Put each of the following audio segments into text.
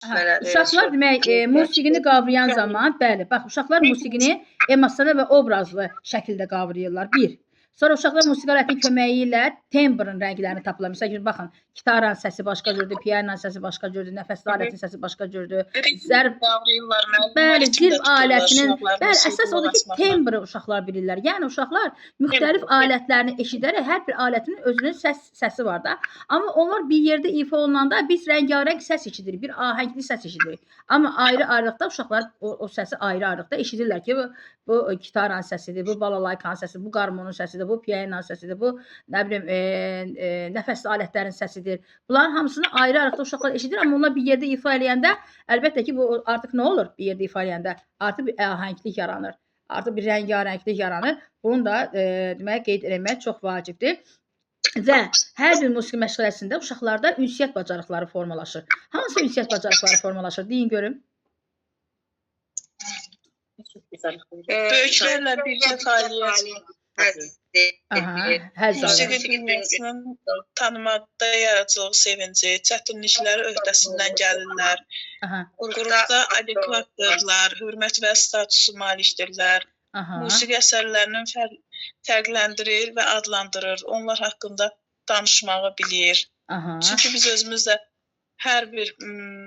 Aha, uşaqlar demək musiqini qavrayan zaman, bəli, bax uşaqlar musiqini emosional və obrazlı şəkildə qavrayırlar. Bir. Sonra uşaqlar musiqi alətinin köməyi ilə tembrın rənglərini tapırlar. Məsələn ki, baxın, gitarın səsi başqa cürdür, pianinonun səsi başqa cürdür, nəfəsli alətin səsi başqa cürdür. Zərb bəli, zirb alətinin, bəli, əsas odur ki, tembri uşaqlar bilirlər. Yəni uşaqlar müxtəlif alətlərini eşidərək hər bir alətin özünün səsi var da. Amma onlar bir yerdə ifa olunanda biz rəngarəng səs eşidirik, bir ahəngli səs eşidirik. Amma ayrı-ayrılıqda uşaqlar o səsi ayrı-ayrılıqda eşidirlər ki, bu gitarın səsidir, bu balalaykanın səsidir, bu qarmonun səsidir, bu pianinonun səsidir, bu nə bilim nəfəsli alətlərin səsidir. Bunların hamısını ayrı-ayrılıqda uşaqlar eşidir, amma onlar bir yerdə ifa eləyəndə əlbəttə ki, bu artıq nə olur bir yerdə ifa eləyəndə? Artıq bir ahənglik yaranır. Artıq bir rəngarənglik yaranır. Bunu da demək qeyd etmək çox vacibdir. Və hər bir musiqi məşğələsində uşaqlarda ünsiyyət bacarıqları formalaşır. Hansı ünsiyyət bacarıqları formalaşır? Deyin görüm. Böyüklərlə birgə fəaliyyət. Musiqi dünyasının tanımaqda yaradıcılıq sevinci, çətinlikləri öhdəsindən gəlirlər. Qrupda adekvatdırlar, hörmət və statusu malikdirlər. Musiqi əsərlərinin fərqləndirir və adlandırır. Onlar haqqında danışmağı bilir. Çünki biz özümüz də hər bir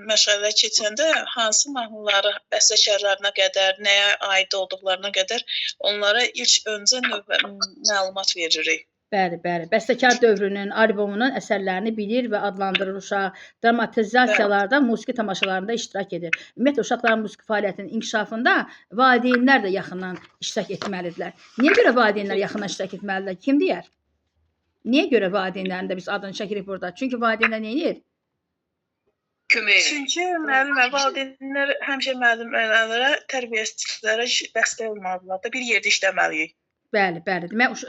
məşğələ keçəndə hansı mahnıları bəstəkarlarına qədər, nəyə aid olduqlarına qədər onlara ilk öncə məlumat veririk. Bəli, bəli. Bəstəkar dövrünün, albomunun əsərlərini bilir və adlandırır uşaq. Dramatizasiyalarda, musiqi tamaşalarında iştirak edir. Ümumiyyətlə, uşaqların musiqi fəaliyyətinin inkişafında valideynlər də yaxından iştirak etməlidirlər. Niyə görə valideynlər yaxından iştirak etməlidirlər? Kim deyər? Niyə görə valideynlərin də biz adını çəkirik burada? Çünki valideynlər nə edir? Çünki müəllimə, valideynlər həmişə müəllimlərə, tərbiyəçilərə dəstək olmalıdırlar da, bir yerdə işləməliyik. Bəli, bəli. Demək,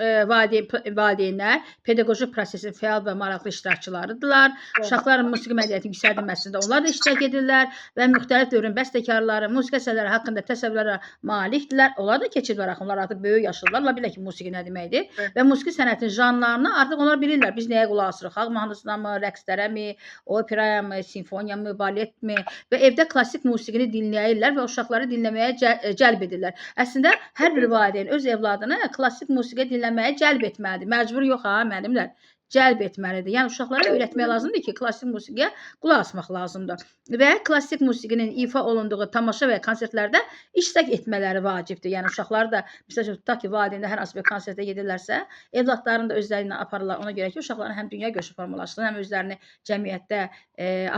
valideynlər pedaqoji prosesin fəal və maraqlı iştirakçılarıdırlar. Uşaqların musiqi mədəniyyəti yüksəldilməsində onlar da iştirak edirlər və müxtəlif dövrün bəstəkarları, musiqi əsərləri haqqında təsəvvürlərə malikdirlər. Onlar da keçirlər axı, onlar artıq böyük yaşlıdırlar. Onlar bilirlər ki, musiqi nə deməkdir və musiqi sənətinin janrlarını artıq onlar bilirlər. Biz nəyə qulaq asırıq? Xalq mahnısına mı, rəqslərə mi, operaya mı, simfoniya mı, balet mi və evdə klassik musiqini dinləyirlər və uşaqları dinləməyə cəlb edirlər. Əslində, hər bir valideyn öz evladını klassik musiqi dinləməyə cəlb etməlidir. Məcbur yox ha, müəllimlər. Cəlb etməlidir. Yəni uşaqlara öyrətmək lazımdır ki, klassik musiqiyə qulaq asmaq lazımdır. Və klassik musiqinin ifa olunduğu tamaşa və konsertlərdə iştirak etmələri vacibdir. Yəni uşaqlar da, məsələn, tutaq ki, valideynlər hər hansı bir konsertə gedirlərsə, evladlarını da özlərinə aparırlar. Ona görə ki, uşaqların həm dünya görüşü formalaşsın, həm özlərini cəmiyyətdə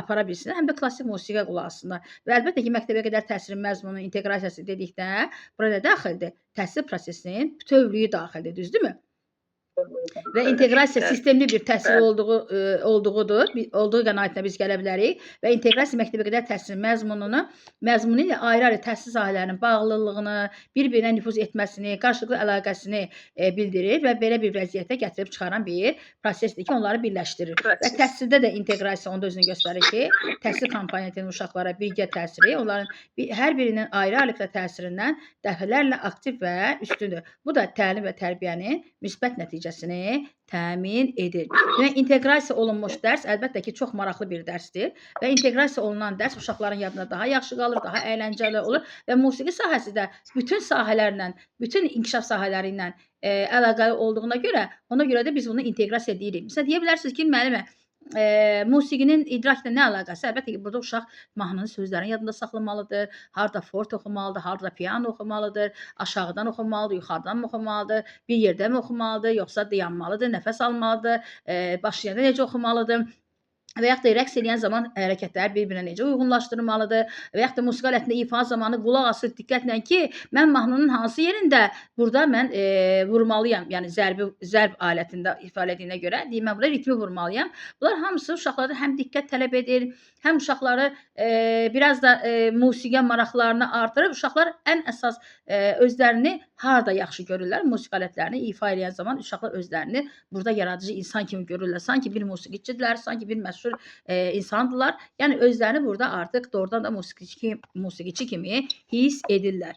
apara bilsinlər, həm də klassik musiqiyə qulaq assınlar. Və əlbəttə ki, məktəbə qədər təhsilin məzmunu, inteqrasiyası dedikdə, burada daxildir. Təhsil prosesinin bütövlüyü daxildir, düzdürmü? Və inteqrasiya sistemli bir təhsil olduğu qənaətinə biz gələ bilərik və inteqrasiya məktəbə qədər təhsil məzmunu ilə ayrı-ayrı təhsil sahələrinin bağlılığını, bir-birinə nüfuz etməsini, qarşılıqlı əlaqəsini bildirir və belə bir vəziyyətə gətirib çıxaran bir prosesdir ki, onları birləşdirir. Və təhsildə də inteqrasiya onda özünü göstərir ki, təhsil komponentinin uşaqlara birgə təsiri, onların hər birinin ayrı-ayrılıqda təsirindən dəfələrlə aktiv və üstündür. Bu da təlim və tərbiyənin müsbət nəticəsini təmin edir. Yəni, inteqrasiya olunmuş dərs əlbəttə ki, çox maraqlı bir dərsdir və inteqrasiya olunan dərs uşaqların yadına daha yaxşı qalır, daha əyləncəli olur və musiqi sahəsi də bütün sahələrlə, bütün inkişaf sahələri ilə əlaqəli olduğuna görə, ona görə də biz bunu inteqrasiya deyirik. Məsələn, deyə bilərsiniz ki, müəllimə, musiqinin idrakla nə əlaqəsi? Əlbəttə ki, burada uşaq mahnının sözlərini yadında saxlamalıdır, harada fort oxumalıdır, harada piano oxumalıdır, aşağıdan oxumalıdır, yuxarıdan mı oxumalıdır, bir yerdə mi oxumalıdır, yoxsa dayanmalıdır, nəfəs almalıdır, başlayanda necə oxumalıdır və yaxud da rəqs edən zaman hərəkətləri bir-birinə necə uyğunlaşdırmalıdır və yaxud da musiqi alətində ifa zamanı qulaq asır diqqətlə ki, mən mahnının hansı yerində burada mən vurmalıyam, yəni zərb alətində ifa edildiyinə görə, deyim, mən burada ritmi vurmalıyam. Bunlar hamısı uşaqlarda həm diqqət tələb edir, həm uşaqları biraz da musiqiyə maraqlarını artırır. Uşaqlar ən əsas özlərini harada yaxşı görürlər? Musiqi alətlərini ifa edən zaman uşaqlar özlərini burada yaradıcı insan kimi görürlər. Sanki bir musiqiçidirlər, sanki bir məşhur insandırlar. Yəni özlərini burada artıq doğrudan da musiqiçi kimi hiss edirlər.